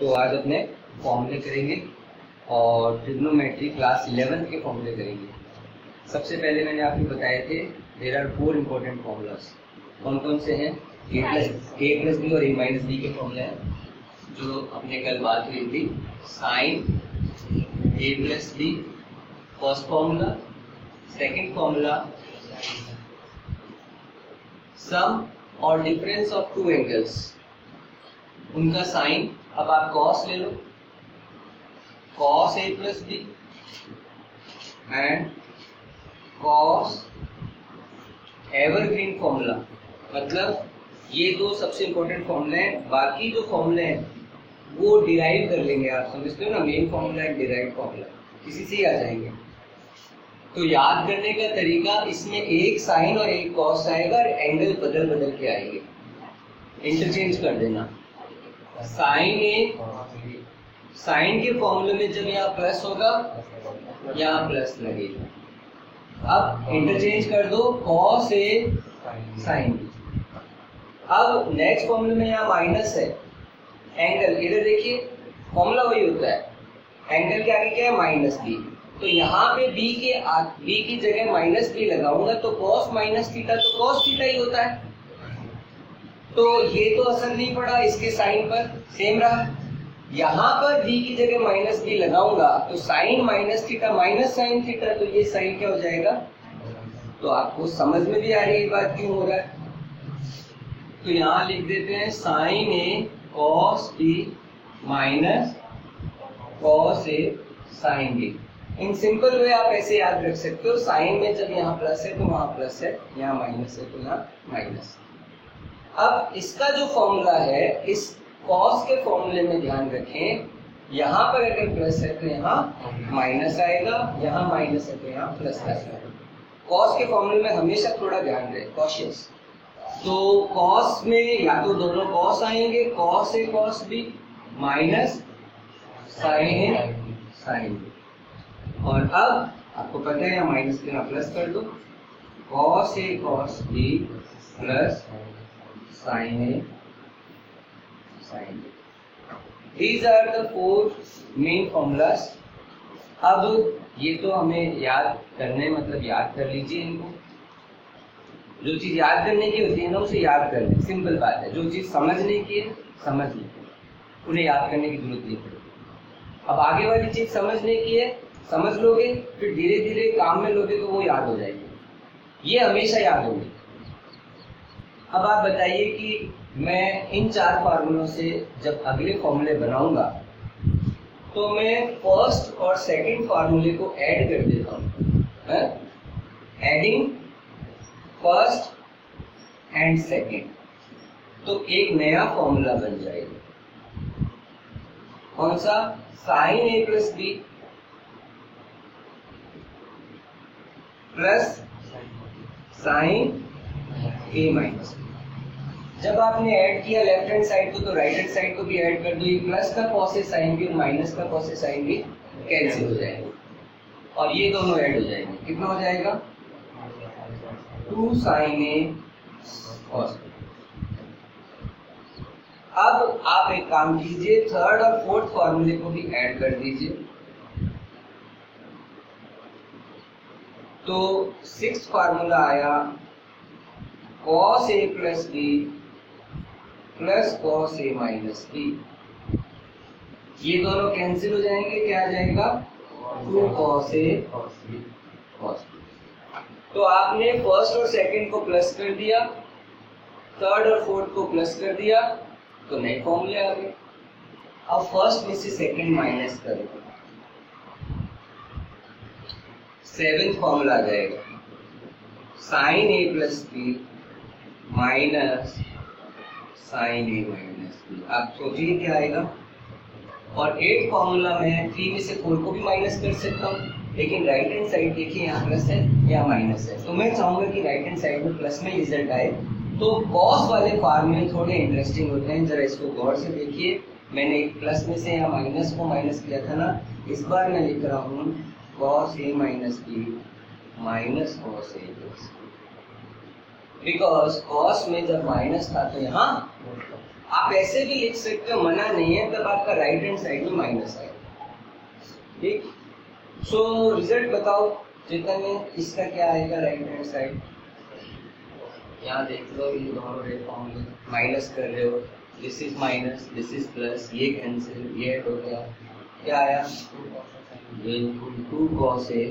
तो आज अपने फॉर्मूले करेंगे और ट्रिग्नोमेट्री क्लास 11 के फॉर्मूले करेंगे। सबसे पहले मैंने आपको बताए थे देयर आर 4 इंपॉर्टेंट फॉर्मूलास। कौन कौन से हैं? a प्लस बी और a माइनस बी के फॉर्मूले हैं जो अपने कल बात हुई थी। Sine a plus B first formula, second formula sum और डिफरेंस ऑफ टू एंगल्स, उनका साइन। अब आप कॉस ले लो, cos A plus B and cos evergreen formula. मतलब ये दो सबसे इंपॉर्टेंट फॉर्मूले हैं। बाकी जो फॉर्मूले हैं वो डिराइव कर लेंगे, आप समझते हो ना, main formula and derive formula किसी से ही आ जाएंगे। तो याद करने का तरीका, इसमें एक साइन और एक कॉस आएगा और एंगल बदल बदल के आएंगे, इंटरचेंज कर देना। साइन के फॉर्मूले में जब यहाँ प्लस होगा यहाँ प्लस लगेगा। अब इंटरचेंज कर दो कॉस ए साइन बी। अब नेक्स्ट फॉर्मूले में यहाँ माइनस है, एंगल इधर देखिए फॉर्मूला वही होता है, एंगल के आगे क्या है? Minus b. तो यहाँ पे बी की जगह माइनस बी लगाऊंगा तो कॉस माइनस थीटा, तो कॉस थीटा ही होता है। तो ये तो असर नहीं पड़ा इसके साइन पर, सेम रहा। यहाँ पर b की जगह माइनस बी लगाऊंगा तो sine minus theta minus sine theta, तो ये साइन क्या हो जाएगा? तो आपको समझ में भी आ रही है बात क्यों हो रहा है। तो यहाँ लिख देते हैं sine A cos b minus cos a sine b. In simple way आप ऐसे याद रख सकते हो, साइन में जब यहाँ प्लस है तो वहां प्लस है, यहाँ माइनस है तो यहाँ माइनस। अब इसका जो फॉर्मूला है, इस कॉस के फॉर्मूले में ध्यान रखें, यहाँ पर अगर प्लस है तो यहाँ माइनस आएगा, यहाँ माइनस है तो यहाँ प्लस आएगा। कॉस के फॉर्मूले में हमेशा थोड़ा ध्यान रहे, कॉशियस। तो कॉस में या तो दोनों कॉस आएंगे, cos A cos b minus sine a sine B. और अब आपको पता है यहाँ माइनस के यहाँ प्लस कर दो, cos A cos b plus sine a sine b. These are the 4 main formulas। अब ये तो हमें याद करने, मतलब याद कर लीजिए इनको। जो चीज याद करने की होती है ना उसे याद कर लें, सिंपल बात है। जो चीज समझने की है समझ लें, उन्हें याद करने की जरूरत नहीं पड़ेगी। अब आगे वाली चीज समझने की है, समझ लोगे, फिर धीरे धीरे काम में लोगे तो वो याद हो जाएगी, ये हमेशा याद होगी। अब आप बताइए कि मैं इन 4 फार्मूलों से जब अगले फॉर्मूले बनाऊंगा तो मैं फर्स्ट और सेकंड फार्मूले को ऐड कर देता हूं, एडिंग फर्स्ट एंड सेकंड, तो एक नया फॉर्मूला बन जाएगा। कौन सा? Sign a plus b plus sine a minus B. जब आपने ऐड किया लेफ्ट हैंड साइड को तो राइट हैंड साइड को भी ऐड कर दो। ये प्लस का कॉस ए साइन बी और माइनस का cos a sine B cancel हो जाएगा और ये दोनों ऐड हो जाएंगे। कितना हो जाएगा? 2 साइन ए कॉस बी। अब आप एक काम कीजिए, थर्ड और फोर्थ फॉर्मूले को भी ऐड कर दीजिए। तो 6th फार्मूला आया cos a plus b plus cos a minus b. ये दोनों कैंसिल हो जाएंगे, क्या आ जाएगा? 2 cos a cos b। तो आपने फर्स्ट और सेकंड को प्लस कर दिया, थर्ड और फोर्थ को प्लस कर दिया, तो नए फॉर्मूले आ गए। अब फर्स्ट में से सेकंड माइनस करो, 7th फॉर्मूला आ जाएगा sign a plus b minus sine a minus B. आप सोचिए क्या आएगा। और 8th फॉर्मूला में 3 में से 4 को भी माइनस कर सकता हूँ, लेकिन राइट हैंड साइड देखिए यहाँ प्लस है यहाँ माइनस है, तो मैं चाहूंगा कि राइट हैंड साइड में प्लस में रिजल्ट आए। तो कॉस वाले फार्मूले थोड़े इंटरेस्टिंग होते हैं, जरा इसको गौर से देखिए। मैंने एक प्लस में से यहाँ माइनस को माइनस किया था ना, इस बार मैं लिख रहा हूँ cos a minus b minus cos a plus. Because cos में जब माइनस था तो यहाँ आप ऐसे भी लिख सकते हो, मना नहीं है, तब आपका राइट हैंड साइड में माइनस आएगा। ठीक, सो रिजल्ट बताओ चेतन में, इसका क्या आएगा राइट हैंड साइड? यहाँ देख लो, ये दोनों रेट फॉर्मूले माइनस कर रहे हो, this is minus, this is plus, ये कैंसिल, ये ऐड हो गया, क्या आया? ये 2 cos A।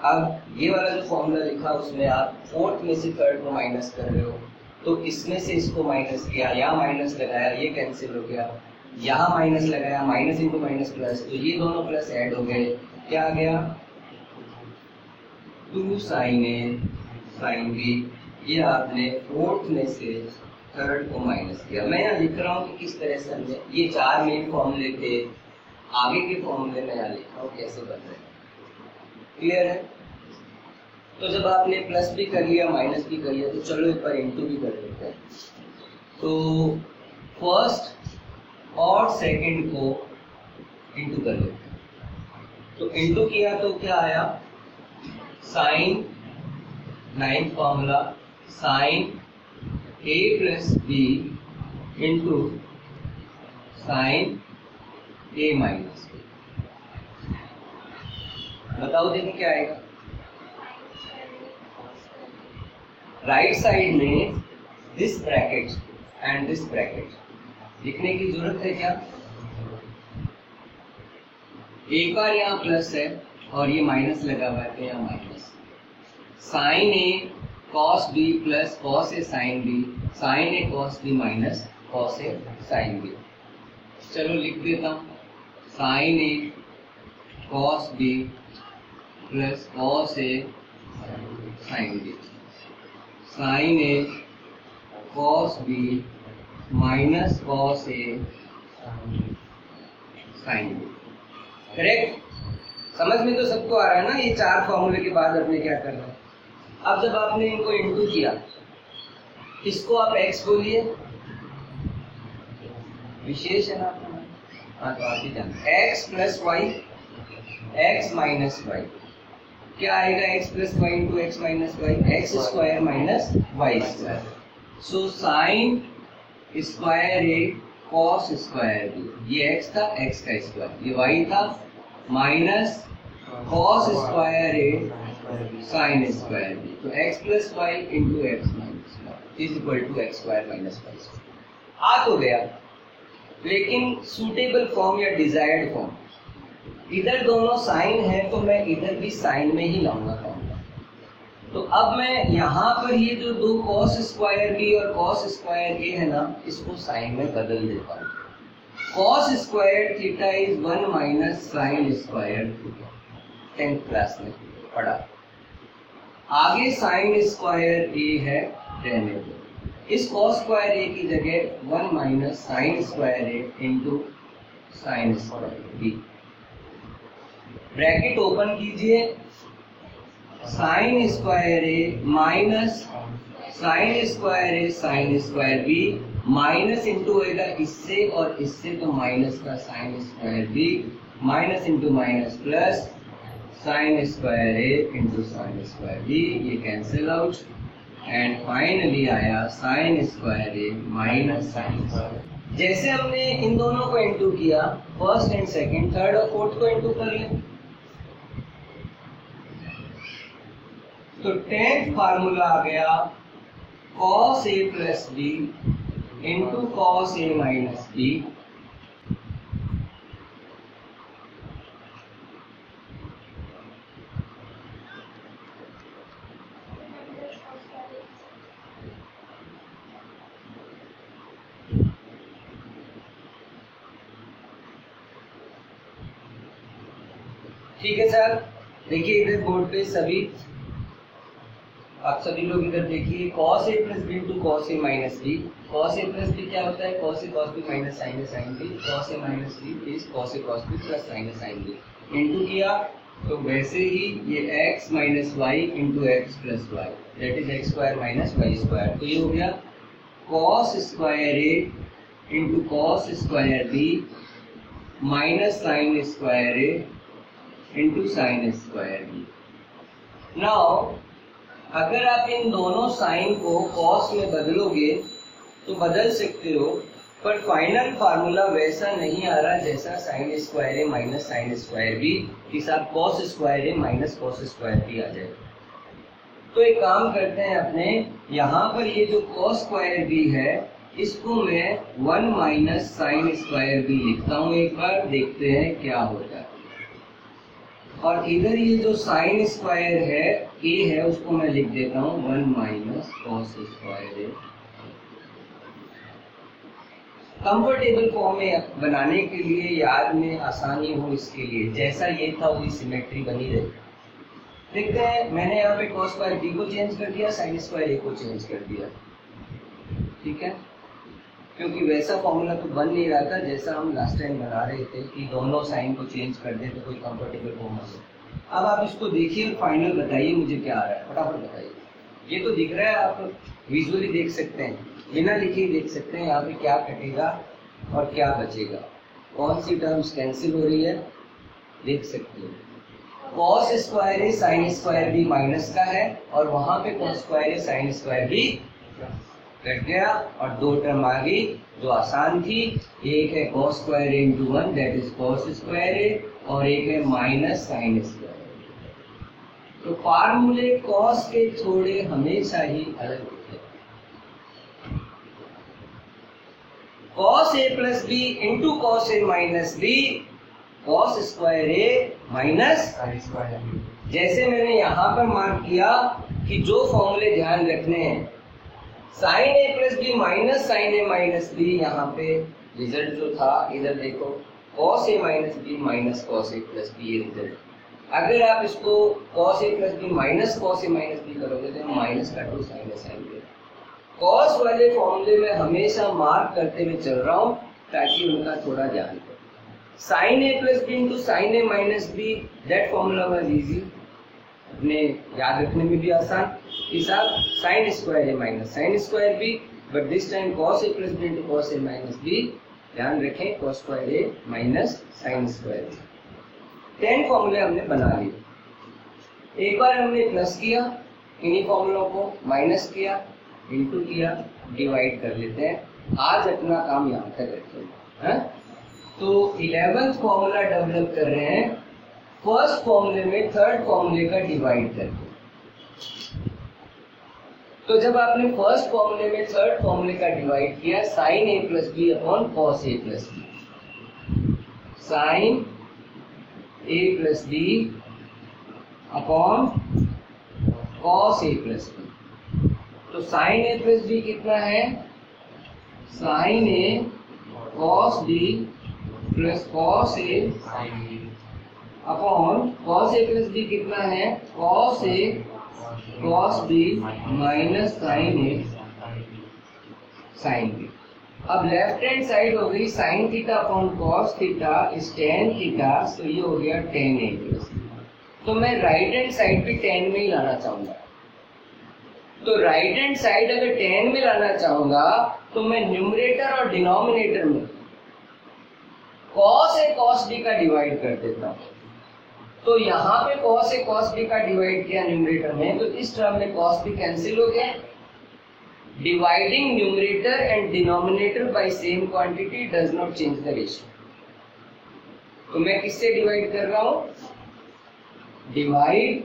अब ये वाला जो फॉर्मूला लिखा उसमें आप फोर्थ में से थर्ड को माइनस कर रहे हो, तो इसमें से इसको माइनस किया, यहाँ माइनस लगाया, ये कैंसिल हो गया, यहाँ माइनस लगाया, माइनस इंटू माइनस प्लस, तो ये दोनों प्लस ऐड हो गए, क्या आ गया? 2 sin A sin B। ये आपने फोर्थ में से थर्ड को माइनस किया। मैं यहाँ लिख रहा हूँ कि किस तरह से हमने ये 4 मेन फॉर्मूले थे, आगे के फॉर्मूले में यहाँ लिखा हूँ कैसे बन रहे हैं। क्लियर है? तो जब आपने प्लस भी कर लिया माइनस भी कर लिया, तो चलो एक बार इंटू भी कर लेते हैं। तो फर्स्ट और सेकंड को इंटू कर लेते हैं। तो इंटू किया तो क्या आया? Sine 9th formula sine A plus B into sine A minus B। बताओ देखिए क्या आएगा? राइट साइड में this bracket and this bracket लिखने की जरूरत है क्या? एक बार यहाँ प्लस है और ये माइनस लगा हुआ है, तो यहाँ minus. Sine A cos b plus cos a sine B, sign A cos b minus cos a sine B. चलो लिख देता हूँ, sign A cos b plus cos a sine B, sign A cos b minus cos a sine B. Correct? समझ में तो सबको आ रहा है ना? ये 4 फॉर्मूले के बाद आपने क्या करना है? अब जब आपने इनको इंटू किया, इसको आप x बोलिए, विशेष है ना आपका? हाँ, तो आप ही जानते हैं। x plus Y, x minus Y, क्या आएगा? x plus Y into X minus Y, X square minus Y square. So sine square A cos square B, ये x था, x का स्क्वायर, ये y था, minus cos square A sine square B. तो x plus Y into X minus Y is equal to X square minus Y square. आ तो गया, लेकिन सूटेबल फॉर्म या डिजायर्ड फॉर्म, इधर दोनों साइन है तो मैं इधर भी साइन में ही लाऊंगा फॉर्मूला। तो अब मैं यहाँ पर ये जो 2 कॉस स्क्वायर बी और कॉस स्क्वायर ए है ना, इसको साइन में बदल देता हूँ। Cos square theta is 1 minus sine square theta, 10th class में पढ़ा। आगे साइन स्क्वायर ए है, रहने दो। इस कॉस स्क्वायर ए की जगह 1 minus sine square A into sine square B. Bracket open कीजिए, sine square A minus sine square A sine square B, minus into होगा इससे और इससे, तो माइनस का sine square B, minus into minus plus sine square A into sine square B, ये cancel out, and finally आया sine square ए minus sine square. जैसे हमने इन दोनों को इंटू किया, फर्स्ट एंड सेकंड, थर्ड और फोर्थ को इंटू कर लिया, तो 10th फार्मूला आ गया cos a plus b into cos a minus b. ठीक है सर, देखिए इधर बोर्ड पे सभी, आप सभी लोग इधर देखिए, cos a plus b into cos a minus b. cos a plus b क्या होता है? cos a cos b minus sin a sin b। cos a minus b is cos a cos b plus sin a sin b। Into किया तो वैसे ही ये x minus y into x plus y, that is x square minus Y square. तो ये हो गया cos square a into cos square b minus sin square a into sin square b। Now अगर आप इन दोनों साइन को cos में बदलोगे तो बदल सकते हो, पर फाइनल फार्मूला वैसा नहीं आ रहा जैसा साइन स्क्वायर ए माइनस साइन स्क्वायर बी कि साथ कॉस स्क्वायर ए माइनस कॉस स्क्वायर बी आ जाए। तो एक काम करते हैं, अपने यहाँ पर ये जो कॉस स्क्वायर बी है इसको मैं 1 माइनस साइन स्क्वायर बी लिखता हूँ। एक बार देखते हैं क्या होता है। और इधर ये जो साइन स्क्वायर है ए है उसको मैं लिख देता हूँ 1 माइनस कॉस स्क्वायर ए। कंफर्टेबल फॉर्म में बनाने के लिए, याद में आसानी हो इसके लिए, जैसा ये था वही सिमेट्री बनी रही। देखते हैं, मैंने यहाँ पे कॉस स्क्वायर बी को चेंज कर दिया, साइन स्क्वायर ए को चेंज कर दिया, ठीक है, क्योंकि वैसा फॉर्मूला तो बन नहीं रहा था जैसा हम लास्ट टाइम बना रहे थे कि दोनों साइन को चेंज कर दे तो कोई कंफर्टेबल फॉर्म हो। अब आप इसको देखिए और फाइनल बताइए मुझे क्या आ रहा है, फटाफट बताइए। ये तो दिख रहा है, आप विजुअली देख सकते हैं, बिना लिखे ही देख सकते हैं यहाँ पे क्या कटेगा और क्या बचेगा। कौन सी टर्म्स कैंसिल हो रही है देख सकते हो। Cos square A sine square B minus का है और वहां पे cos square A sine square B cut गया और दो टर्म आ गई जो आसान थी। एक है cos square A into 1 that is cos square A और एक है माइनस साइन स्क्वायर। तो फार्मूले कॉस के थोड़े हमेशा ही अलग होते हैं। Cos A plus b into cos a minus B cos square A minus sine square B. जैसे मैंने यहाँ पर मार्क किया कि जो फॉर्मूले ध्यान रखने हैं, sine a plus b minus sine a minus b, यहाँ पे रिजल्ट जो था इधर देखो cos a minus b minus cos A plus b, ये रिजल्ट। अगर आप इसको cos A plus b minus cos a minus b करोगे तो माइनस का two sine a sine b. Cos वाले फॉर्मूले में हमेशा मार्क करते हुए चल रहा हूँ ताकि उनका थोड़ा ध्यान हो। Sine a plus b into sine a minus b, that formula was easy, अपने याद रखने में भी आसान। इस sine square A minus sine square b, but this time cos A plus b into cos a minus b, ध्यान रखें cos square ए minus sine square b. 10 फॉर्मूले हमने बना लिए। एक बार हमने प्लस किया, इन्हीं फॉर्मूलों को माइनस किया, इंटू किया, डिवाइड कर लेते हैं। आज अपना काम यहाँ तक रखते हैं। तो 11th फॉर्मूला डेवलप कर रहे हैं, फर्स्ट फॉर्मूले में थर्ड फॉर्मूले का डिवाइड करके। तो जब आपने फर्स्ट फॉर्मूले में थर्ड फॉर्मूले का डिवाइड किया, sign a plus B upon cos A plus B, sign a plus B upon cos A plus B. तो साइन ए प्लस बी कितना है, sign A cos b plus cos A upon cos A plus B कितना है, cos A cos b minus sine a sine B. अब left hand side हो गई sine theta upon cos theta is tan theta, तो ये हो गया tan a plus. तो मैं राइट हैंड साइड पे टेन में ही लाना चाहूंगा। तो राइट हैंड साइड अगर टेन में लाना चाहूंगा तो मैं न्यूमरेटर और डिनोमिनेटर में कॉस ए कॉस बी का डिवाइड कर देता हूँ। तो यहाँ पे कॉस ए कॉस बी का डिवाइड किया न्यूमरेटर में, तो इस टर्म में कॉस बी कैंसिल हो गया। Dividing numerator and denominator by same quantity does not change the ratio. तो मैं किससे डिवाइड कर रहा हूँ, dividing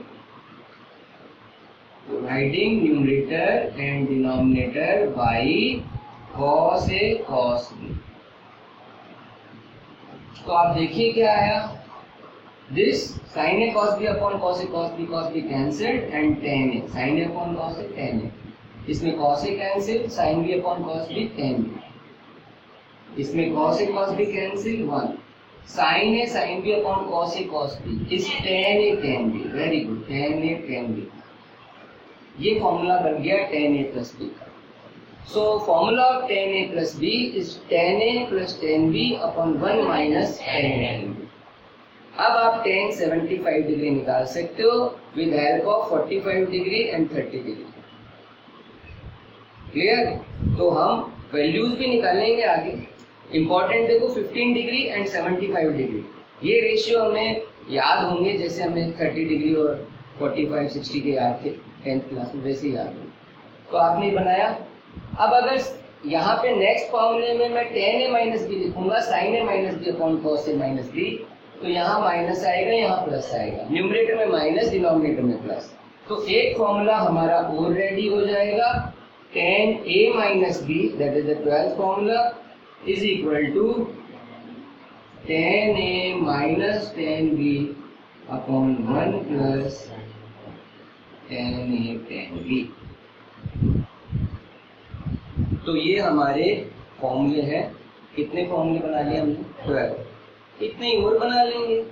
numerator and denominator by cos A cos B. तो आप देखिए क्या आया, this sine A cos B upon cos B cancelled and tan A, sine A upon cos A tan A, इसमें cos A cancel, sine B upon cos B tan B, इसमें cos A cos b cancel 1, sine a sine B upon cos b is tan a b. Very good, tan a b. ये formula बन गया tan a plus b का। So formula of tan a plus b is tan a plus tan b upon 1 minus tan a। अब आप tan 75 degree निकाल सकते हो with help of 45 degree and 30 degree. Clear? तो हम वैल्यूज भी निकालेंगे आगे। इंपॉर्टेंट देखो 15 डिग्री एंड 75 डिग्री, ये रेशियो हमें याद होंगे जैसे हमें 30 डिग्री और 45 60 के याद थे। 10th क्लास में वैसे ही याद हो, तो आपने बनाया। अब अगर यहाँ पे नेक्स्ट फॉर्मूले में मैं tan a माइनस बी लिखूंगा, sin a minus b upon cos a minus b, तो यहाँ माइनस आएगा, यहाँ प्लस आएगा, न्यूमरेटर में माइनस, डिनोमिनेटर में प्लस। तो एक फॉर्मूला हमारा और रेडी हो जाएगा, tan a minus b, that is the 12th formula, is equal to tan a minus tan b upon 1 plus tan a tan b। तो ये हमारे फॉर्मूले हैं। कितने फॉर्मूले बना लिए हमने? 12। इतने ही और बना लेंगे।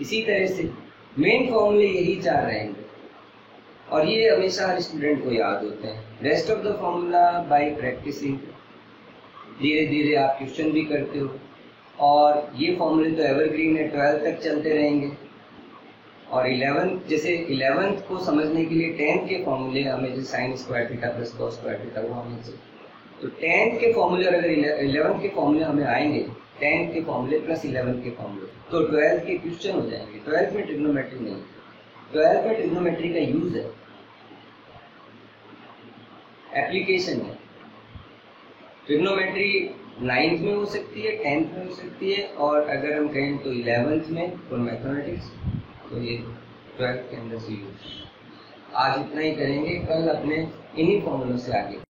इसी तरह से मेन फॉर्मूले यही 4 रहेंगे और ये हमेशा हर स्टूडेंट को याद होते हैं। Rest of the formula by practicing, धीरे धीरे आप क्वेश्चन भी करते हो, और ये फॉर्मूले तो एवरग्रीन है, 12 तक चलते रहेंगे। और 11th, जैसे 11th को समझने के लिए 10th के फॉर्मूले हमें, जैसे sine square theta plus cos square theta, वो हमें चाहिए। तो 10th के फॉर्मूले, अगर 11th के फॉर्मूले हमें आएंगे, 10th के फॉर्मूले प्लस 11th के फॉर्मूले, तो 12th के क्वेश्चन हो जाएंगे। 12th में ट्रिग्नोमेट्री नहीं, 12th में ट्रिग्नोमेट्री का यूज है, एप्लीकेशन है। ट्रिग्नोमेट्री 9th में हो सकती है, 10th में हो सकती है, और अगर हम कहें तो 11th में फॉर मैथमेटिक्स, तो ये 12th के अंदर से यूज। आज इतना ही करेंगे, कल अपने इन्हीं फॉर्मूलों से आगे।